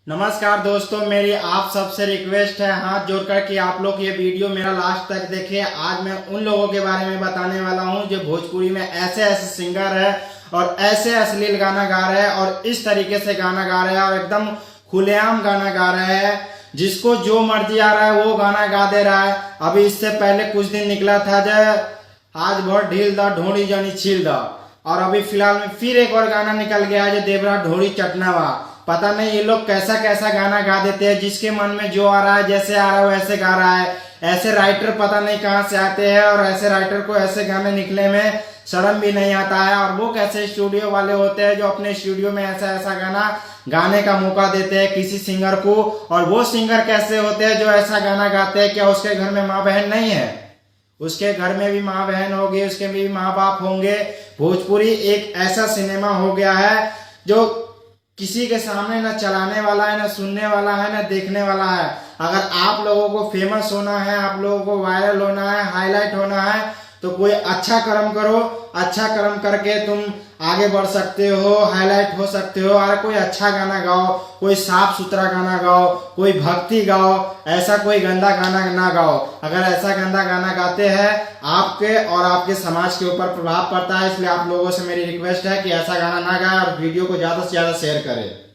नमस्कार दोस्तों, मेरी आप सबसे रिक्वेस्ट है हाथ जोड़कर कि आप लोग ये वीडियो मेरा लास्ट तक देखें। आज मैं उन लोगों के बारे में बताने वाला हूं जो भोजपुरी में ऐसे ऐसे सिंगर है और ऐसे अश्लील गाना गा रहे हैं और इस तरीके से गाना गा रहे हैं और एकदम खुलेआम गाना गा रहे हैं। जिसको जो मर्जी आ रहा है वो गाना गा दे रहा है। अभी इससे पहले कुछ दिन निकला था जो आज बहुत ढील दा ढोड़ी जानी छील दा, और अभी फिलहाल में फिर एक और गाना निकल गया है जो देवरा ढोड़ी चटनावा। पता नहीं ये लोग कैसा कैसा गाना गा देते हैं, जिसके मन में जो आ रहा है जैसे आ रहा है वैसे गा रहा है। ऐसे राइटर पता नहीं कहां से आते हैं और ऐसे राइटर को ऐसे गाने निकले में शर्म भी नहीं आता है। और वो कैसे स्टूडियो वाले होते हैं जो अपने स्टूडियो में ऐसा ऐसा गाना गाने का मौका देते हैं किसी सिंगर को। और वो सिंगर कैसे होते हैं जो ऐसा गाना गाते हैं? क्या उसके घर में माँ बहन नहीं है? उसके घर में भी माँ बहन होगी, उसके भी माँ बाप होंगे। भोजपुरी एक ऐसा सिनेमा हो गया है जो किसी के सामने न चलाने वाला है, न सुनने वाला है, न देखने वाला है। अगर आप लोगों को फेमस होना है, आप लोगों को वायरल होना है, हाईलाइट होना है, तो कोई अच्छा कर्म करो। अच्छा कर्म करके तुम आगे बढ़ सकते हो, हाईलाइट हो सकते हो। और कोई अच्छा गाना गाओ, कोई साफ सुथरा गाना गाओ, कोई भक्ति गाओ। ऐसा कोई गंदा गाना ना गाओ। अगर ऐसा गंदा गाना गाते हैं आपके और आपके समाज के ऊपर प्रभाव पड़ता है। इसलिए आप लोगों से मेरी रिक्वेस्ट है कि ऐसा गाना ना गाएं और वीडियो को ज्यादा से ज्यादा शेयर करें।